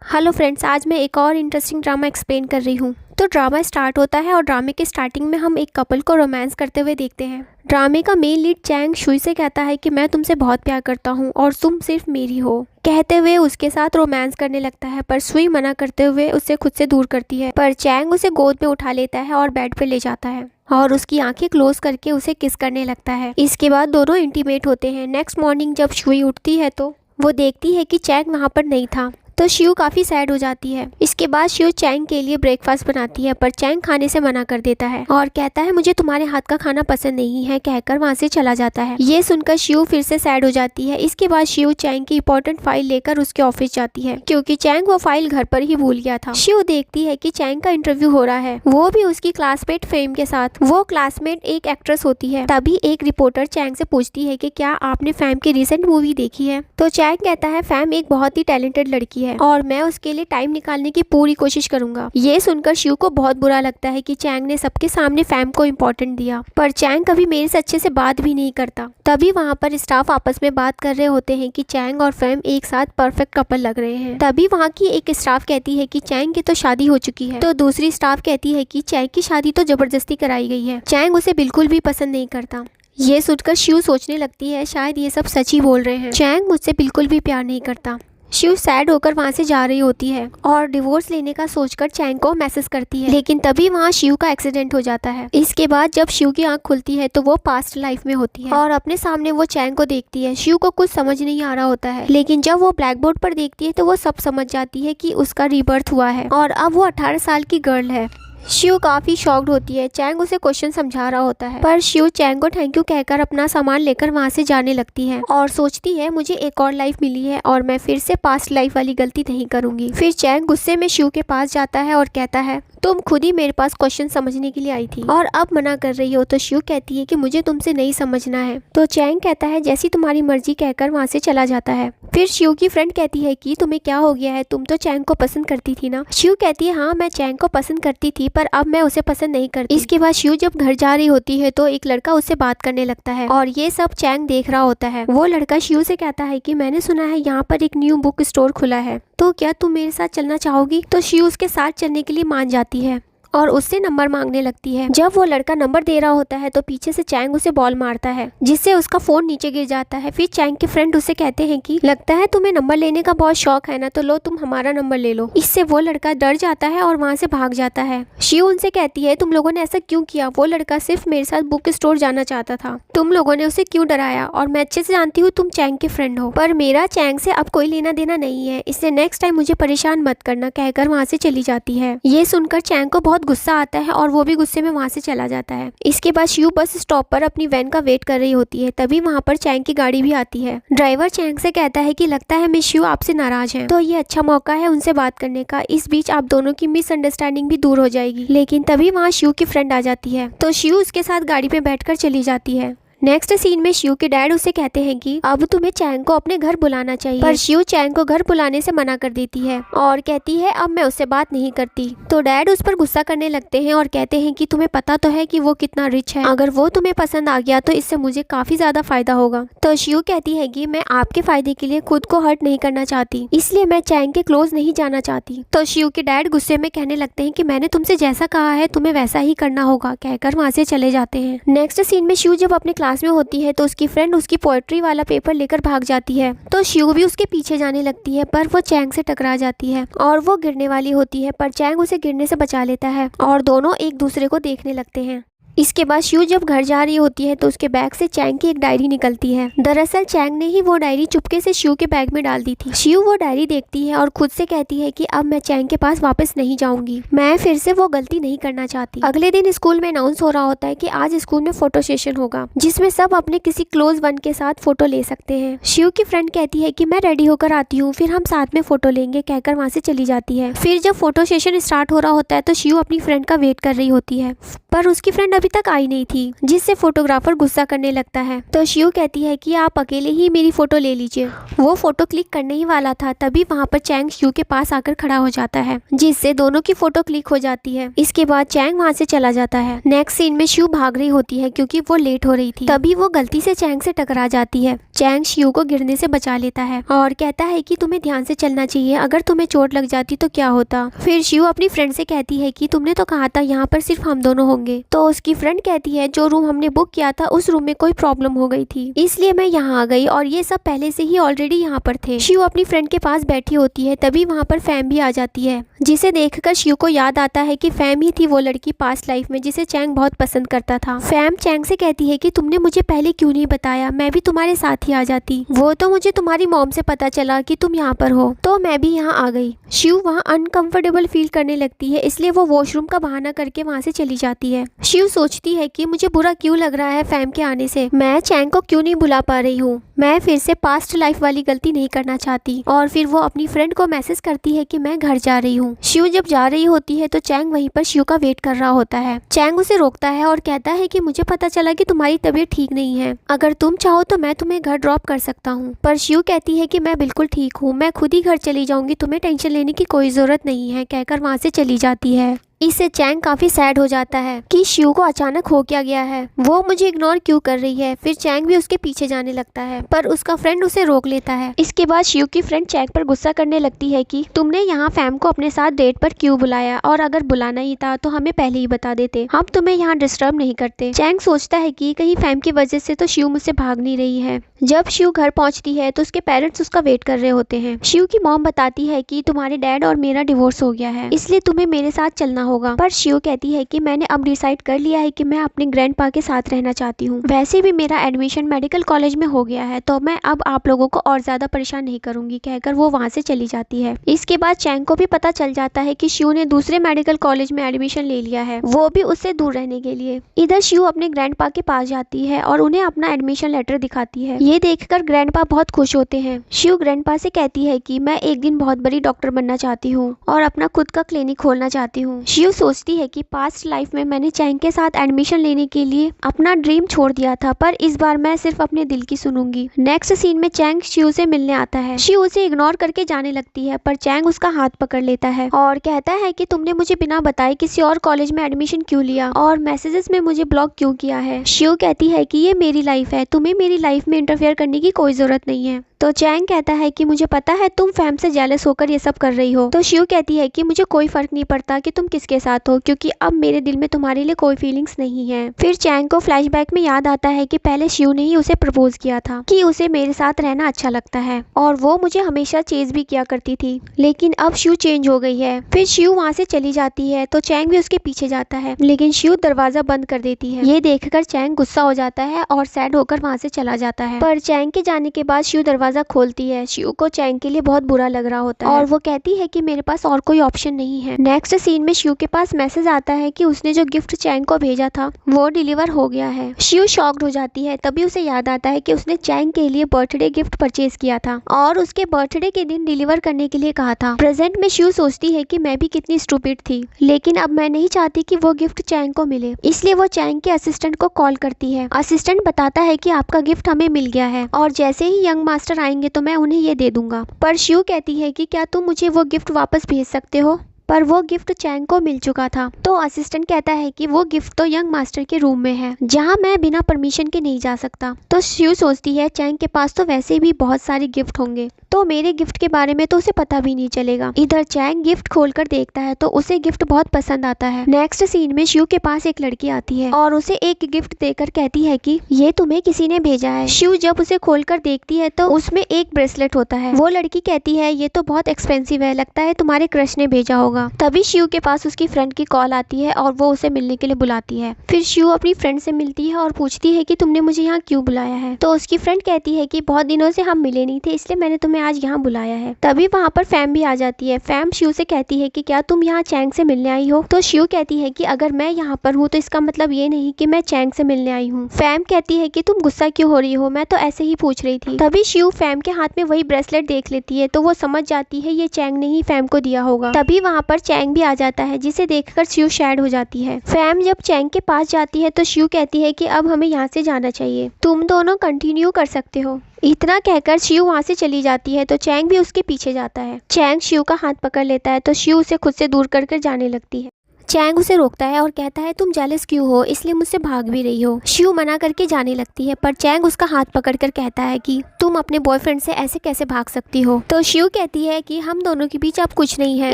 Hello friends, आज मैं एक और इंटरेस्टिंग ड्रामा एक्सप्लेन कर रही हूँ। तो ड्रामा स्टार्ट होता है और ड्रामे के स्टार्टिंग में हम एक कपल को रोमांस करते हुए देखते हैं। ड्रामे का मेन लीड चैंग शुई से कहता है कि मैं तुमसे बहुत प्यार करता हूँ और तुम सिर्फ मेरी हो, कहते हुए उसके साथ रोमांस करने लगता है। पर शुई मना करते हुए उसे खुद से दूर करती है। पर चैंग उसे गोद में उठा लेता है और बेड पर ले जाता है और उसकी आंखें क्लोज करके उसे किस करने लगता है। इसके बाद दोनों इंटीमेट होते हैं। नेक्स्ट मॉर्निंग जब शुई उठती है तो वो देखती है कि चैंग वहाँ पर नहीं था, तो शिव काफ़ी सैड हो जाती है। इसके बाद शिव चैंग के लिए ब्रेकफास्ट बनाती है, पर चैंग खाने से मना कर देता है और कहता है मुझे तुम्हारे हाथ का खाना पसंद नहीं है, कहकर वहाँ से चला जाता है। ये सुनकर शिव फिर से सैड हो जाती है। इसके बाद शिव चैंग की इंपॉर्टेंट फाइल लेकर उसके ऑफिस जाती है, क्योंकि चैंग वो फाइल घर पर ही भूल गया था। शिव देखती है कि चैंग का इंटरव्यू हो रहा है, वो भी उसकी क्लासमेट फेम के साथ। वो क्लासमेट एक एक्ट्रेस होती है। तभी एक रिपोर्टर चैंग से पूछती है कि क्या आपने फैम की रिसेंट मूवी देखी है। तो चैंग कहता है फैम एक बहुत ही टैलेंटेड लड़की है और मैं उसके लिए टाइम निकालने की पूरी कोशिश करूंगा। ये सुनकर शिव को बहुत बुरा लगता है कि चैंग ने सबके सामने फैम को इम्पोर्टेंट दिया, पर चैंग कभी मेरे से अच्छे से बात भी नहीं करता। तभी वहाँ पर स्टाफ आपस में बात कर रहे होते हैं कि चैंग और फैम एक साथ परफेक्ट कपल लग रहे हैं। तभी वहाँ की एक स्टाफ कहती है कि चैंग की तो शादी हो चुकी है, तो दूसरी स्टाफ कहती है कि चैंग की शादी तो जबरदस्ती कराई गई है, चैंग उसे बिल्कुल भी पसंद नहीं करता। ये सुनकर शिव सोचने लगती है शायद ये सब सच ही बोल रहे हैं, चैंग मुझसे बिल्कुल भी प्यार नहीं करता। शिव सैड होकर वहाँ से जा रही होती है और डिवोर्स लेने का सोचकर चैंग को मैसेज करती है, लेकिन तभी वहाँ शिव का एक्सीडेंट हो जाता है। इसके बाद जब शिव की आंख खुलती है तो वो पास्ट लाइफ में होती है और अपने सामने वो चैंग को देखती है। शिव को कुछ समझ नहीं आ रहा होता है, लेकिन जब वो ब्लैक बोर्ड पर देखती है तो वो सब समझ जाती है कि उसका रीबर्थ हुआ है और अब वो 18 साल की गर्ल है। शिव काफी शॉक्ड होती है। चैंग उसे क्वेश्चन समझा रहा होता है, पर शिव चैंग को थैंक यू कहकर अपना सामान लेकर वहाँ से जाने लगती है और सोचती है मुझे एक और लाइफ मिली है और मैं फिर से पास्ट लाइफ वाली गलती नहीं करूंगी। फिर चैंग गुस्से में शिव के पास जाता है और कहता है तुम खुद ही मेरे पास क्वेश्चन समझने के लिए आई थी और अब मना कर रही हो। तो शिव कहती है कि मुझे तुमसे नहीं समझना है। तो चैंग कहता है जैसी तुम्हारी मर्जी, कहकर वहाँ से चला जाता है। फिर शिव की फ्रेंड कहती है कि तुम्हें क्या हो गया है, तुम तो चैंग को पसंद करती थी ना। शिव कहती है हाँ मैं चैंग को पसंद करती थी, पर अब मैं उसे पसंद नहीं करती। इसके बाद शिव जब घर जा रही होती है तो एक लड़का उससे बात करने लगता है और ये सब चैंग देख रहा होता है। वो लड़का शिव से कहता है कि मैंने सुना है यहाँ पर एक न्यू बुक स्टोर खुला है, तो क्या तुम मेरे साथ चलना चाहोगी। तो शिव उसके साथ चलने के लिए मान जाती है और उससे नंबर मांगने लगती है। जब वो लड़का नंबर दे रहा होता है तो पीछे से चैंग उसे बॉल मारता है, जिससे उसका फोन नीचे गिर जाता है। फिर चैंग के फ्रेंड उसे कहते हैं कि लगता है तुम्हें नंबर लेने का बहुत शौक है ना, तो लो तुम हमारा नंबर ले लो। इससे वो लड़का डर जाता है और वहाँ से भाग जाता है। शिव उनसे कहती है तुम लोगों ने ऐसा क्यों किया, वो लड़का सिर्फ मेरे साथ बुक स्टोर जाना चाहता था, तुम लोगों ने उसे क्यों डराया, और मैं अच्छे से जानती हूँ तुम चैंग के फ्रेंड हो, पर मेरा चैंग से अब कोई लेना देना नहीं है, इसलिए नेक्स्ट टाइम मुझे परेशान मत करना, कहकर वहाँ से चली जाती है। ये सुनकर चैंग को बहुत गुस्सा आता है और वो भी गुस्से में वहाँ से चला जाता है। इसके बाद शिव बस स्टॉप पर अपनी वैन का वेट कर रही होती है। तभी वहाँ पर चैंग की गाड़ी भी आती है। ड्राइवर चैंग से कहता है कि लगता है मिस शिव आपसे नाराज हैं, तो ये अच्छा मौका है उनसे बात करने का, इस बीच आप दोनों की मिसअंडरस्टैंडिंग भी दूर हो जाएगी। लेकिन तभी वहाँ शिव की फ्रेंड आ जाती है, तो शिव उसके साथ गाड़ी पे बैठकर चली जाती है। नेक्स्ट सीन में शिव के डैड उसे कहते हैं कि अब तुम्हें चैंग को अपने घर बुलाना चाहिए, पर शिव चैंग को घर बुलाने से मना कर देती है और कहती है अब मैं उससे बात नहीं करती। तो डैड उस पर गुस्सा करने लगते हैं और कहते हैं कि तुम्हें पता तो है कि वो कितना रिच है, अगर वो तुम्हें पसंद आ गया तो इससे मुझे काफी ज्यादा फायदा होगा। तो शिव कहती है कि मैं आपके फायदे के लिए खुद को हर्ट नहीं करना चाहती, इसलिए मैं चैंग के क्लोज नहीं जाना चाहती। तो शिव के डैड गुस्से में कहने लगते हैं कि मैंने तुमसे जैसा कहा है तुम्हें वैसा ही करना होगा, कहकर वहाँ से चले जाते हैं। नेक्स्ट सीन में शिव जब अपने क्लास में होती है तो उसकी फ्रेंड उसकी पोएट्री वाला पेपर लेकर भाग जाती है, तो शिव भी उसके पीछे जाने लगती है, पर वो चैंग से टकरा जाती है और वो गिरने वाली होती है, पर चैंग उसे गिरने से बचा लेता है और दोनों एक दूसरे को देखने लगते हैं। इसके बाद शिव जब घर जा रही होती है तो उसके बैग से चैंग की एक डायरी निकलती है। दरअसल चैंग ने ही वो डायरी चुपके से शिव के बैग में डाल दी थी। शिव वो डायरी देखती है और खुद से कहती है कि अब मैं चैंग के पास वापस नहीं जाऊंगी, मैं फिर से वो गलती नहीं करना चाहती। अगले दिन स्कूल में अनाउंस हो रहा होता है कि आज स्कूल में फोटो सेशन होगा, जिसमें सब अपने किसी क्लोज वन के साथ फोटो ले सकते हैं। शिव की फ्रेंड कहती है कि मैं रेडी होकर आती हूँ, फिर हम साथ में फोटो लेंगे, कहकर वहाँ से चली जाती है। फिर जब फोटो सेशन स्टार्ट हो रहा होता है तो शिव अपनी फ्रेंड का वेट कर रही होती है, पर उसकी फ्रेंड अभी तक आई नहीं थी, जिससे फोटोग्राफर गुस्सा करने लगता है। तो शिव कहती है कि आप अकेले ही मेरी फोटो ले लीजिए। वो फोटो क्लिक करने ही वाला था, तभी वहाँ पर चैंग शिव के पास आकर खड़ा हो जाता है, जिससे दोनों की फोटो क्लिक हो जाती है। इसके बाद चैंग वहाँ से चला जाता है। नेक्स्ट सीन में शिव भाग रही होती है क्योंकि वो लेट हो रही थी, तभी वो गलती से चैंग से टकरा जाती है। चैंग शिव को गिरने से बचा लेता है और कहता है कि तुम्हें ध्यान से चलना चाहिए, अगर तुम्हें चोट लग जाती तो क्या होता। फिर शिव अपनी फ्रेंड से कहती है कि तुमने तो कहा था यहाँ पर सिर्फ हम दोनों होंगे। तो उसकी फ्रेंड कहती है जो रूम हमने बुक किया था उस रूम में कोई प्रॉब्लम हो गई थी, इसलिए मैं यहाँ आ गई और ये सब पहले से ही ऑलरेडी यहाँ पर थे। शिव अपनी फ्रेंड के पास बैठी होती है, तभी वहाँ पर फैम भी आ जाती है, जिसे देखकर शिव को याद आता है कि फैम ही थी वो लड़की पास्ट लाइफ में जिसे चैंग बहुत पसंद करता था। फैम चैंग से कहती है कि तुमने मुझे पहले क्यों नहीं बताया, मैं भी तुम्हारे साथ ही आ जाती। वो तो मुझे तुम्हारी मॉम से पता चला कि तुम यहाँ पर हो तो मैं भी यहाँ आ गई। शिव वहाँ अनकंफर्टेबल फील करने लगती है, इसलिए वो वॉशरूम का बहाना करके वहाँ से चली जाती है। शिव सोचती है कि मुझे बुरा क्यों लग रहा है फैम के आने से, मैं चैंग को क्यों नहीं बुला पा रही हूँ, मैं फिर से पास्ट लाइफ वाली गलती नहीं करना चाहती। और फिर वो अपनी फ्रेंड को मैसेज करती है कि मैं घर जा रही हूँ। शिव जब जा रही होती है तो चैंग वहीं पर शिव का वेट कर रहा होता है। चैंग उसे रोकता है और कहता है कि मुझे पता चला कि तुम्हारी तबीयत ठीक नहीं है, अगर तुम चाहो तो मैं तुम्हें घर ड्रॉप कर सकता हूँ। पर शिव कहती है कि मैं बिल्कुल ठीक हूँ, मैं खुद ही घर चली जाऊंगी, तुम्हें टेंशन लेने की कोई जरूरत नहीं है, कहकर वहाँ से चली जाती है। इससे चैंग काफी सैड हो जाता है कि शिव को अचानक हो क्या गया है, वो मुझे इग्नोर क्यों कर रही है। फिर चैंग भी उसके पीछे जाने लगता है पर उसका फ्रेंड उसे रोक लेता है। इसके बाद शिव की फ्रेंड चैंग पर गुस्सा करने लगती है कि तुमने यहाँ फैम को अपने साथ डेट पर क्यों बुलाया, और अगर बुलाना ही था तो हमें पहले ही बता देते, हम तुम्हें यहाँ डिस्टर्ब नहीं करते। चैंग सोचता है कि कहीं फैम की वजह से तो शिव मुझसे भाग नहीं रही है। जब शिव घर पहुंचती है तो उसके पेरेंट्स उसका वेट कर रहे होते हैं। शिव की मॉम बताती है कि तुम्हारे डैड और मेरा डिवोर्स हो गया है, इसलिए तुम्हें मेरे साथ चलना होगा। पर शिव कहती है कि मैंने अब डिसाइड कर लिया है कि मैं अपने ग्रैंडपा के साथ रहना चाहती हूँ, वैसे भी मेरा एडमिशन मेडिकल कॉलेज में हो गया है तो मैं अब आप लोगों को और ज्यादा परेशान नहीं करूंगी, कहकर वो वहाँ से चली जाती है। इसके बाद चैंग को भी पता चल जाता है कि शिव ने दूसरे मेडिकल कॉलेज में एडमिशन ले लिया है, वो भी उससे दूर रहने के लिए। इधर शिव अपने ग्रैंडपा के पास जाती है और उन्हें अपना एडमिशन लेटर दिखाती है। ये देखकर ग्रैंडपा बहुत खुश होते हैं। शिव ग्रैंडपा से कहती है कि मैं एक दिन बहुत बड़ी डॉक्टर बनना चाहती हूँ और अपना खुद का क्लिनिक खोलना चाहती हूँ। शिव सोचती है कि पास्ट लाइफ में मैंने चैंग के साथ एडमिशन लेने के लिए अपना ड्रीम छोड़ दिया था, पर इस बार मैं सिर्फ अपने दिल की सुनूंगी। नेक्स्ट सीन में चैंग शिव से मिलने आता है। शिव उसे इग्नोर करके जाने लगती है पर चैंग उसका हाथ पकड़ लेता है और कहता है कि तुमने मुझे बिना बताए किसी और कॉलेज में एडमिशन क्यों लिया और मैसेजेस में मुझे ब्लॉक क्यों किया है। शिव कहती है कि ये मेरी लाइफ है, तुम्हें मेरी लाइफ में इंटरफेयर करने की कोई जरूरत नहीं है। तो चैंग कहता है कि मुझे पता है तुम फैम से जेलस होकर ये सब कर रही हो। तो शिव कहती है कि मुझे कोई फर्क नहीं पड़ता कि तुम किसके साथ हो, क्योंकि अब मेरे दिल में तुम्हारे लिए कोई फीलिंग्स नहीं है। फिर चैंग को फ्लैशबैक में याद आता है कि पहले शिव ने ही उसे प्रपोज किया था कि उसे मेरे साथ रहना अच्छा लगता है और वो मुझे हमेशा चेज भी किया करती थी, लेकिन अब शिव चेंज हो गई है। फिर शिव वहाँ से चली जाती है तो चैंग भी उसके पीछे जाता है, लेकिन शिव दरवाजा बंद कर देती है। ये देखकर चैंग गुस्सा हो जाता है और सैड होकर वहाँ से चला जाता है। पर चैंग के जाने के बाद शिव दरवाजा खोलती है। शिव को चैंग के लिए बहुत बुरा लग रहा होता है और वो कहती है कि मेरे पास और कोई ऑप्शन नहीं है। नेक्स्ट सीन में शिव के पास मैसेज आता है कि उसने जो गिफ्ट चैंग को भेजा था वो डिलीवर हो गया है। शिव शॉक्ड हो जाती है, तभी उसे याद आता है कि उसने चैंग के लिए बर्थडे गिफ्ट परचेज किया था और उसके बर्थडे के दिन डिलीवर करने के लिए कहा था। प्रेजेंट में शिव सोचती है कि मैं भी कितनी स्टूपिड थी, लेकिन अब मैं नहीं चाहती कि वो गिफ्ट चैंग को मिले, इसलिए वो चैंग के असिस्टेंट को कॉल करती है। असिस्टेंट बताता है कि आपका गिफ्ट हमें मिल गया है और जैसे ही यंग मास्टर आएंगे तो मैं उन्हें ये दे दूंगा। पर शिव कहती है कि क्या तुम मुझे वो गिफ्ट वापस भेज सकते हो, पर वो गिफ्ट चैंग को मिल चुका था। तो असिस्टेंट कहता है कि वो गिफ्ट तो यंग मास्टर के रूम में है, जहां मैं बिना परमिशन के नहीं जा सकता। तो शिव सोचती है चैंग के पास तो वैसे भी बहुत सारे गिफ्ट होंगे, तो मेरे गिफ्ट के बारे में तो उसे पता भी नहीं चलेगा। इधर चैंग गिफ्ट खोलकर देखता है तो उसे गिफ्ट बहुत पसंद आता है। नेक्स्ट सीन में शिव के पास एक लड़की आती है और उसे एक गिफ्ट देकर कहती है कि ये तुम्हें किसी ने भेजा है। शिव जब उसे खोलकर देखती है तो उसमें एक ब्रेसलेट होता है। वो लड़की कहती है ये तो बहुत एक्सपेंसिव है, लगता है तुम्हारे क्रश ने भेजा होगा। तभी शिव के पास उसकी फ्रेंड की कॉल आती है और वो उसे मिलने के लिए बुलाती है। फिर शिव अपनी फ्रेंड से मिलती है और पूछती है कि तुमने मुझे यहाँ क्यों बुलाया है। तो उसकी फ्रेंड कहती है कि बहुत दिनों से हम मिले नहीं थे, इसलिए मैंने तुम्हें आज यहाँ बुलाया है। तभी वहाँ पर फैम भी आ जाती है। फैम शिव से कहती है कि क्या तुम यहाँ चैंग से मिलने आई हो। तो शिव कहती है कि अगर मैं यहाँ पर हूँ तो इसका मतलब ये नहीं कि मैं चैंग से मिलने आई हूँ। फैम कहती है कि तुम गुस्सा क्यों हो रही हो, मैं तो ऐसे ही पूछ रही थी। तभी शिव फैम के हाथ में वही ब्रेसलेट देख लेती है तो वो समझ जाती है ये चैंग ने ही फैम को दिया होगा। तभी वहाँ पर चैंग भी आ जाता है, जिसे देखकर शिव सैड हो जाती है। फैम जब चैंग के पास जाती है तो शिव कहती है कि अब हमें यहाँ से जाना चाहिए, तुम दोनों कंटिन्यू कर सकते हो। इतना कहकर शिव वहाँ से चली जाती है तो चैंग भी उसके पीछे जाता है। चैंग शिव का हाथ पकड़ लेता है तो शिव उसे खुद से दूर कर जाने लगती है। चैंग उसे रोकता है और कहता है तुम जेलस क्यों हो, इसलिए मुझसे भाग भी रही हो। शिव मना करके जाने लगती है, पर चैंग उसका हाथ पकड़कर कहता है कि तुम अपने बॉयफ्रेंड से ऐसे कैसे भाग सकती हो। तो शिव कहती है कि हम दोनों के बीच अब कुछ नहीं है।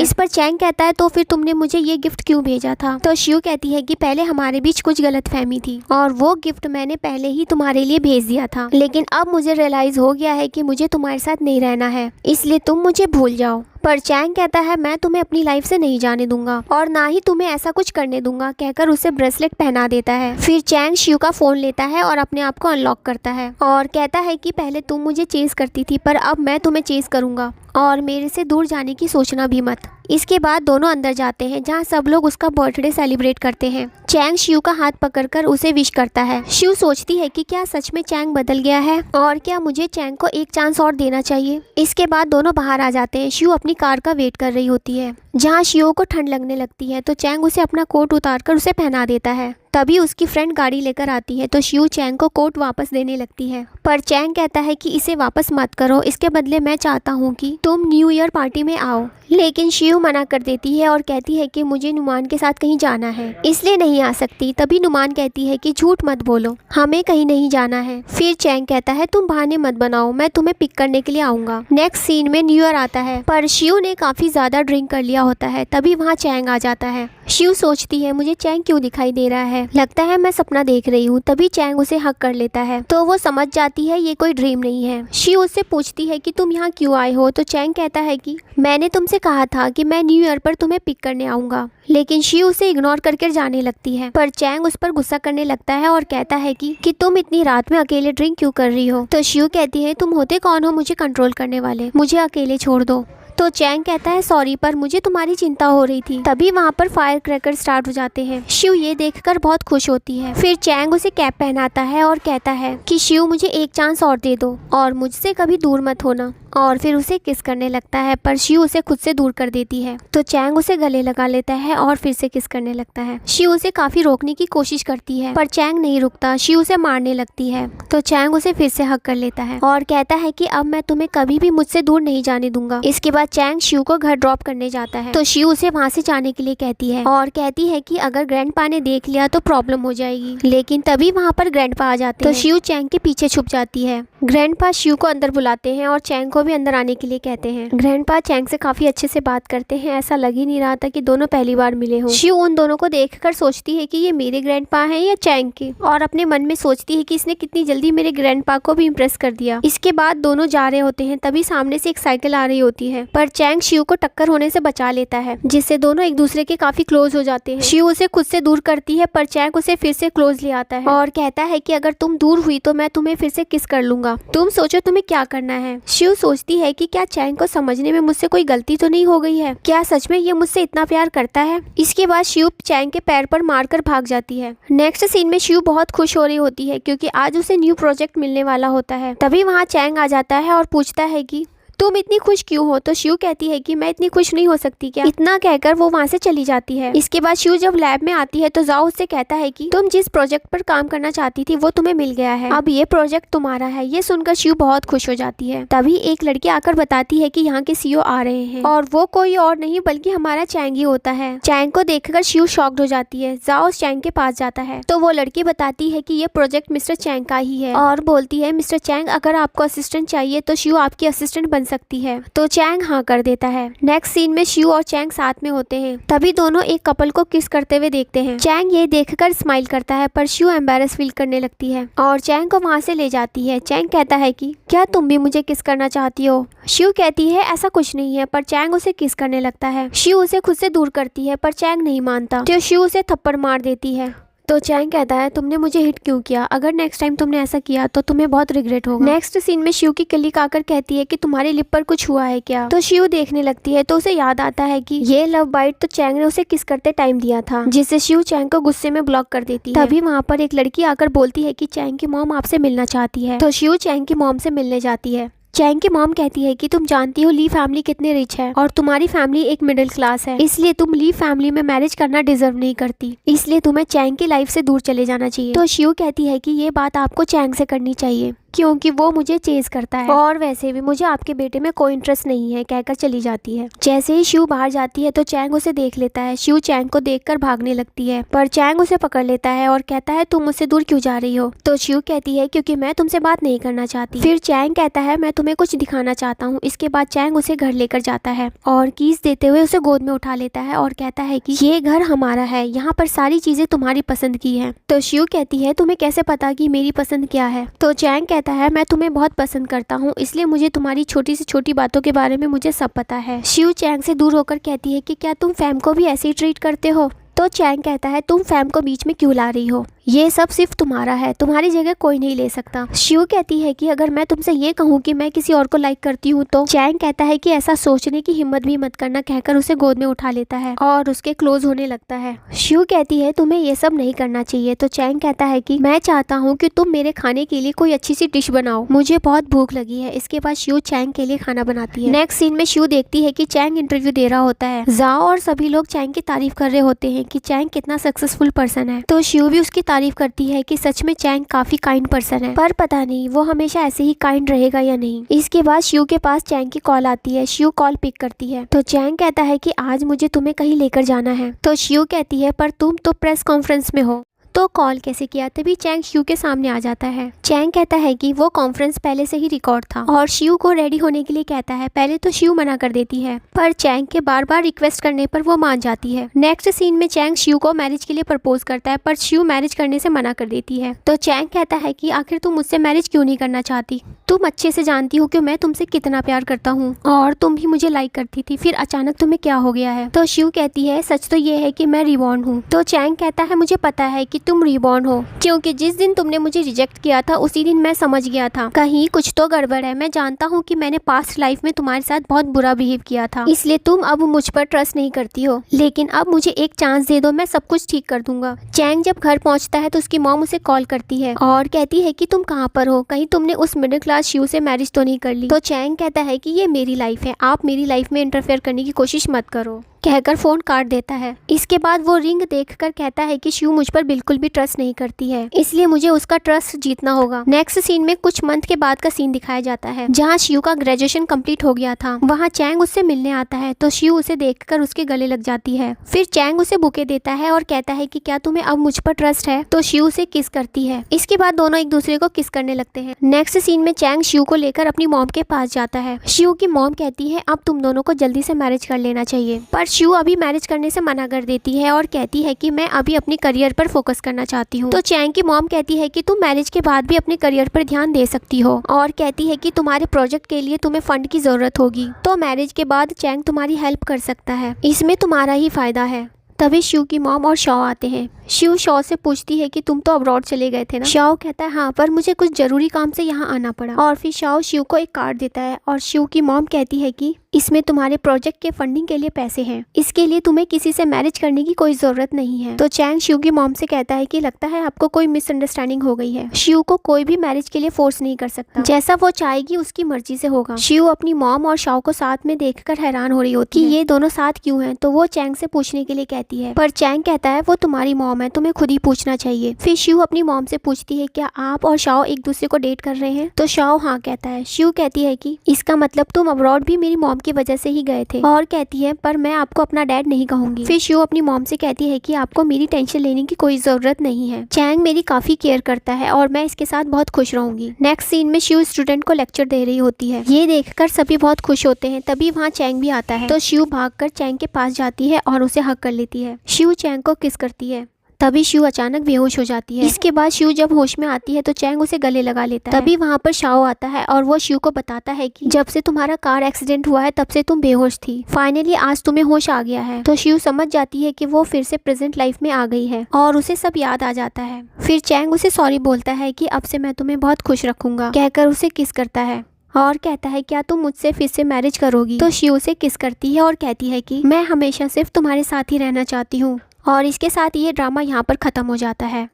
इस पर चैंग कहता है तो फिर तुमने मुझे ये गिफ्ट क्यों भेजा था। तो शिव कहती है कि पहले हमारे बीच कुछ गलतफहमी थी और वो गिफ्ट मैंने पहले ही तुम्हारे लिए भेज दिया था, लेकिन अब मुझे रियलाइज हो गया है कि मुझे तुम्हारे साथ नहीं रहना है, इसलिए तुम मुझे भूल जाओ। पर चैंग कहता है मैं तुम्हें अपनी लाइफ से नहीं जाने दूंगा और ना ही तुम्हें ऐसा कुछ करने दूंगा, कहकर उसे ब्रेसलेट पहना देता है। फिर चैंग शिव का फोन लेता है और अपने आप को अनलॉक करता है और कहता है कि पहले तुम मुझे चेज करती थी, पर अब मैं तुम्हें चेज करूंगा और मेरे से दूर जाने की सोचना भी मत। इसके बाद दोनों अंदर जाते हैं जहाँ सब लोग उसका बर्थडे सेलिब्रेट करते हैं। चैंग शिव का हाथ पकड़कर उसे विश करता है। शिव सोचती है कि क्या सच में चैंग बदल गया है और क्या मुझे चैंग को एक चांस और देना चाहिए। इसके बाद दोनों बाहर आ जाते हैं। शिव अपनी कार का वेट कर रही होती है। जहाँ शिव को ठंड लगने लगती है तो चैंग उसे अपना कोट उतारकर उसे पहना देता है। तभी उसकी फ्रेंड गाड़ी लेकर आती है तो शिव चैंग को कोट वापस देने लगती है, पर चैंग कहता है कि इसे वापस मत करो, इसके बदले मैं चाहता हूँ कि तुम न्यू ईयर पार्टी में आओ। लेकिन शिव मना कर देती है और कहती है कि मुझे नुमान के साथ कहीं जाना है, इसलिए नहीं आ सकती। तभी नुमान कहती है कि झूठ मत बोलो, हमें कहीं नहीं जाना है। फिर चैंग कहता है तुम बहाने मत बनाओ, मैं तुम्हें पिक करने के लिए आऊंगा। नेक्स्ट सीन में न्यू ईयर आता है, पर शिव ने काफी ज्यादा ड्रिंक कर लिया होता है। तभी वहाँ चैंग आ जाता है। शिव सोचती है मुझे चैंग क्यों दिखाई दे रहा है, लगता है मैं सपना देख रही हूँ। तभी चैंग उसे हक कर लेता है तो वो समझ जाती है ये कोई ड्रीम नहीं है। शिव उससे पूछती है कि तुम यहाँ क्यों आए हो, तो चैंग कहता है कि मैंने तुमसे कहा था कि मैं न्यू ईयर पर तुम्हें पिक करने आऊंगा, लेकिन शिव उसे इग्नोर करके जाने लगती है। पर चैंग उस पर गुस्सा करने लगता है और कहता है कि तुम इतनी रात में अकेले ड्रिंक क्यों कर रही हो। तो शिव कहती है तुम होते कौन हो मुझे कंट्रोल करने वाले, मुझे अकेले छोड़ दो। तो चैंग कहता है सॉरी, पर मुझे तुम्हारी चिंता हो रही थी। तभी वहाँ पर फायर क्रैकर स्टार्ट हो जाते हैं। शिव ये देखकर बहुत खुश होती है। फिर चैंग उसे कैप पहनाता है और कहता है कि शिव मुझे एक चांस और दे दो और मुझसे कभी दूर मत होना, और फिर उसे किस करने लगता है, पर शिव उसे खुद से दूर कर देती है। तो चैंग उसे गले लगा लेता है और फिर से किस करने लगता है। शिव उसे काफी रोकने की कोशिश करती है, पर चैंग नहीं रुकता। शिव उसे मारने लगती है तो चैंग उसे फिर से हक कर लेता है और कहता है कि अब मैं तुम्हें कभी भी मुझसे दूर नहीं जाने दूंगा। इसके बाद चैंग शिव को घर ड्रॉप करने जाता है तो शिव उसे वहाँ से जाने के लिए कहती है और कहती है कि अगर ग्रैंडपा ने देख लिया तो प्रॉब्लम हो जाएगी। लेकिन तभी वहाँ पर ग्रैंडपा आ जाते हैं तो शिव चैंग के पीछे छुप जाती है। ग्रैंडपा शिव को अंदर बुलाते हैं और चैंग को भी अंदर आने के लिए कहते हैं। ग्रैंडपा चैंग से काफी अच्छे से बात करते हैं, ऐसा लग ही नहीं रहा था कि दोनों पहली बार मिले हों। शिव उन दोनों को देखकर सोचती है कि ये मेरे ग्रैंडपा हैं या चैंग के, और अपने मन में सोचती है कि इसने कितनी जल्दी मेरे ग्रैंडपा को भी इम्प्रेस कर दिया। इसके बाद दोनों जा रहे होते हैं, तभी सामने से एक साइकिल आ रही होती है, पर चैंग शिव को टक्कर होने से बचा लेता है, जिससे दोनों एक दूसरे के काफी क्लोज हो जाते हैं। शिव उसे खुद से दूर करती है, पर चैंग उसे फिर से क्लोज ले आता है और कहता है कि अगर तुम दूर हुई तो मैं तुम्हें फिर से किस कर लूंगा, तुम सोचो तुम्हें क्या करना है। शिव सोचती है कि क्या चैंग को समझने में मुझसे कोई गलती तो नहीं हो गई है, क्या सच में ये मुझसे इतना प्यार करता है। इसके बाद शिव चैंग के पैर पर मारकर भाग जाती है। नेक्स्ट सीन में शिव बहुत खुश हो रही होती है क्योंकि आज उसे न्यू प्रोजेक्ट मिलने वाला होता है। तभी वहाँ चैंग आ जाता है और पूछता है कि तुम इतनी खुश क्यों हो। तो शिव कहती है कि मैं इतनी खुश नहीं हो सकती क्या। इतना कहकर वो वहाँ से चली जाती है। इसके बाद शिव जब लैब में आती है तो जाओ उससे कहता है कि तुम जिस प्रोजेक्ट पर काम करना चाहती थी वो तुम्हें मिल गया है, अब ये प्रोजेक्ट तुम्हारा है। ये सुनकर शिव बहुत खुश हो जाती है। तभी एक लड़की आकर बताती है कि यहाँ के सीईओ आ रहे हैं और वो कोई और नहीं बल्कि हमारा चैंग ही होता है। चैंग को देखकर शिव शॉक्ड हो जाती है। जाओ चैंग के पास जाता है तो वो लड़की बताती है कि ये प्रोजेक्ट मिस्टर चैंग का ही है और बोलती है मिस्टर चैंग अगर आपको असिस्टेंट चाहिए तो शिव आपकी असिस्टेंट बन सकती है। तो चैंग हाँ कर देता है। नेक्स्ट सीन में शिव और चैंग साथ में होते हैं। तभी दोनों एक कपल को किस करते हुए देखते हैं। चैंग ये देखकर स्माइल करता है, पर शिव एम्बैरस फील करने लगती है और चैंग को वहाँ से ले जाती है। चैंग कहता है कि क्या तुम भी मुझे किस करना चाहती हो। शिव कहती है ऐसा कुछ नहीं है, पर चैंग उसे किस करने लगता है। शिव उसे खुद से दूर करती है, पर चैंग नहीं मानता तो शिव उसे थप्पड़ मार देती है। तो चैंग कहता है तुमने मुझे हिट क्यों किया, अगर नेक्स्ट टाइम तुमने ऐसा किया तो तुम्हें बहुत रिग्रेट होगा। नेक्स्ट सीन में शिव की कलीग आकर कहती है कि तुम्हारे लिप पर कुछ हुआ है क्या। तो शिव देखने लगती है तो उसे याद आता है कि ये लव बाइट तो चैंग ने उसे किस करते टाइम दिया था, जिससे शिव चैंग को गुस्से में ब्लॉक कर देती है। तभी वहाँ पर एक लड़की आकर बोलती है कि चैंग की मॉम आपसे मिलना चाहती है। तो शिव चैंग की मॉम से मिलने जाती है। चैंग की मॉम कहती है कि तुम जानती हो ली फैमिली कितनी रिच है और तुम्हारी फैमिली एक मिडिल क्लास है, इसलिए तुम ली फैमिली में मैरिज करना डिजर्व नहीं करती, इसलिए तुम्हें चैंग की लाइफ से दूर चले जाना चाहिए। तो शिव कहती है कि ये बात आपको चैंग से करनी चाहिए क्योंकि वो मुझे चेज करता है और वैसे भी मुझे आपके बेटे में कोई इंटरेस्ट नहीं है, कहकर चली जाती है। जैसे ही शिव बाहर जाती है तो चैंग उसे देख लेता है। शिव चैंग को देखकर भागने लगती है, पर चैंग उसे पकड़ लेता है और कहता है तुम मुझसे दूर क्यों जा रही हो? तो शिव कहती है क्योंकि मैं तुमसे बात नहीं करना चाहती। फिर चैंग कहता है मैं तुम्हें कुछ दिखाना चाहता हूँ। इसके बाद चैंग उसे घर लेकर जाता है और कीज देते हुए उसे गोद में उठा लेता है और कहता है कि ये घर हमारा है, यहाँ पर सारी चीजें तुम्हारी पसंद की है। तो शिव कहती है तुम्हें कैसे पता कि मेरी पसंद क्या है? तो चैंग कहता है मैं तुम्हें बहुत पसंद करता हूँ, इसलिए मुझे तुम्हारी छोटी से छोटी बातों के बारे में मुझे सब पता है। शिव चैंग से दूर होकर कहती है कि क्या तुम फैम को भी ऐसे ही ट्रीट करते हो? तो चैंग कहता है तुम फैम को बीच में क्यों ला रही हो? ये सब सिर्फ तुम्हारा है, तुम्हारी जगह कोई नहीं ले सकता। शिव कहती है कि अगर मैं तुमसे ये कहूँ कि मैं किसी और को लाइक करती हूँ तो? चैंग कहता है कि ऐसा सोचने की हिम्मत भी मत करना, कहकर उसे गोद में उठा लेता है और उसके क्लोज होने लगता है। शिव कहती है तुम्हें ये सब नहीं करना चाहिए। तो चैंग कहता है कि मैं चाहता हूँ कि तुम मेरे खाने के लिए कोई अच्छी सी डिश बनाओ, मुझे बहुत भूख लगी है। इसके बाद शिव चैंग के लिए खाना बनाती है। नेक्स्ट सीन में शिव देखती है कि चैंग इंटरव्यू दे रहा होता है। जाओ और सभी लोग चैंग की तारीफ कर रहे होते हैं कि चैंग कितना सक्सेसफुल पर्सन है। तो शिव भी उसकी तारीफ करती है कि सच में चैंग काफी काइंड पर्सन है, पर पता नहीं वो हमेशा ऐसे ही काइंड रहेगा या नहीं। इसके बाद शिव के पास चैंग की कॉल आती है। शिव कॉल पिक करती है तो चैंग कहता है कि आज मुझे तुम्हें कहीं लेकर जाना है। तो शिव कहती है पर तुम तो प्रेस कॉन्फ्रेंस में हो, तो कॉल कैसे किया? तभी चैंग शिव के सामने आ जाता है। चैंग कहता है कि वो कॉन्फ्रेंस पहले से ही रिकॉर्ड था और शिव को रेडी होने के लिए कहता है। पहले तो शिव मना कर देती है, पर चैंग के बार बार रिक्वेस्ट करने पर वो मान जाती है। नेक्स्ट सीन में चैंग शिव को मैरिज के लिए प्रपोज करता है, पर शिव मैरिज करने से मना कर देती है। तो चैंग कहता है कि आखिर तुम मुझसे मैरिज क्यों नहीं करना चाहती? तुम अच्छे से जानती हो कि मैं तुमसे कितना प्यार करता हूँ और तुम भी मुझे लाइक करती थी, फिर अचानक तुम्हें क्या हो गया है? तो शिव कहती है सच तो ये है कि मैं रिबॉर्न हूँ। तो चैंग कहता है मुझे पता है कि तुम रिबॉर्न हो, क्योंकि जिस दिन तुमने मुझे रिजेक्ट किया था उसी दिन मैं समझ गया था कहीं कुछ तो गड़बड़ है। मैं जानता हूँ कि मैंने पास्ट लाइफ में तुम्हारे साथ बहुत बुरा बिहेव किया था, इसलिए तुम अब मुझ पर ट्रस्ट नहीं करती हो, लेकिन अब मुझे एक चांस दे दो, मैं सब कुछ ठीक कर दूंगा। चैंग जब घर पहुँचता है तो उसकी मॉम उसे कॉल करती है और कहती है कि तुम कहाँ पर हो, कहीं तुमने उस मिडिल क्लास शिव से मैरिज तो नहीं कर ली? तो चैंग कहता है कि ये मेरी लाइफ है, आप मेरी लाइफ में इंटरफेयर करने की कोशिश मत करो, कहकर फोन काट देता है। इसके बाद वो रिंग देखकर कहता है कि शिव मुझ पर बिल्कुल भी ट्रस्ट नहीं करती है, इसलिए मुझे उसका ट्रस्ट जीतना होगा। नेक्स्ट सीन में कुछ मंथ के बाद का सीन दिखाया जाता है, जहां शिव का ग्रेजुएशन कंप्लीट हो गया था। वहां चैंग उससे मिलने आता है तो शिव उसे देखकर उसके गले लग जाती है। फिर चैंग उसे बुके देता है और कहता है कि क्या तुम्हें अब मुझ पर ट्रस्ट है? तो शिव उसे किस करती है। इसके बाद दोनों एक दूसरे को किस करने लगते हैं। नेक्स्ट सीन में चैंग शिव को लेकर अपनी मॉम के पास जाता है। शिव की मॉम कहती है अब तुम दोनों को जल्दी से मैरिज कर लेना चाहिए, पर शिव अभी मैरिज करने से मना कर देती है और कहती है कि मैं अभी अपने करियर पर फोकस करना चाहती हूँ। तो चैंग की मॉम कहती है कि तुम मैरिज के बाद भी अपने करियर पर ध्यान दे सकती हो और कहती है कि तुम्हारे प्रोजेक्ट के लिए तुम्हें फंड की जरूरत होगी, तो मैरिज के बाद चैंग तुम्हारी हेल्प कर सकता है, इसमें तुम्हारा ही फायदा है। तभी शिव की मॉम और शॉ आते हैं। शिव शॉ से पूछती है कि तुम तो अब्रॉड चले गए थे ना? शॉ कहता है हाँ, पर मुझे कुछ जरूरी काम से यहाँ आना पड़ा। और फिर शॉ शिव को एक कार्ड देता है और शिव की मॉम कहती है कि इसमें तुम्हारे प्रोजेक्ट के फंडिंग के लिए पैसे हैं, इसके लिए तुम्हें किसी से मैरिज करने की कोई जरूरत नहीं है। तो चैंग शिव की मॉम से कहता है कि लगता है आपको कोई मिसअंडरस्टैंडिंग हो गई है, शिव को कोई भी मैरिज के लिए फोर्स नहीं कर सकता, जैसा वो चाहेगी उसकी मर्जी से होगा। शिव अपनी मॉम और शॉ को साथ में देखकर हैरान हो रही होती है कि ये दोनों साथ क्यों हैं। तो वो चैंग से पूछने के लिए कहती है, पर चैंग कहता है वो तुम्हारी मॉम है, तुम्हें खुद ही पूछना चाहिए। फिर शिव अपनी मॉम से पूछती है क्या आप और शॉ एक दूसरे को डेट कर रहे हैं? तो शॉ हाँ कहता है। शिव कहती है कि इसका मतलब तुम अब्रॉड भी मेरी मॉम की वजह से ही गए थे, और कहती है पर मैं आपको अपना डैड नहीं कहूंगी। फिर शिव अपनी मॉम से कहती है कि आपको मेरी टेंशन लेने की कोई जरूरत नहीं है, चैंग मेरी काफी केयर करता है और मैं इसके साथ बहुत खुश रहूंगी। नेक्स्ट सीन में शिव स्टूडेंट को लेक्चर दे रही होती है, ये देखकर सभी बहुत खुश होते हैं। तभी वहाँ चैंग भी आता है तो शिव भागकर चैंग के पास जाती है और उसे हक कर लेती है। शिव चैंग को किस करती है। तभी शिव अचानक बेहोश हो जाती है। इसके बाद शिव जब होश में आती है तो चैंग उसे गले लगा लेता है। तभी वहाँ पर शाओ आता है और वो शिव को बताता है कि जब से तुम्हारा कार एक्सीडेंट हुआ है तब से तुम बेहोश थी, फाइनली आज तुम्हें होश आ गया है। तो शिव समझ जाती है कि वो फिर से प्रेजेंट लाइफ में आ गई है और उसे सब याद आ जाता है। फिर चैंग उसे सॉरी बोलता है कि अब से मैं तुम्हें बहुत खुश रखूंगा, कहकर उसे किस करता है और कहता है क्या तुम मुझसे फिर से मैरिज करोगी। तो शिव उसे किस करती है और कहती है कि मैं हमेशा सिर्फ तुम्हारे साथ ही रहना चाहती हूँ। और इसके साथ ये ड्रामा यहाँ पर खत्म हो जाता है।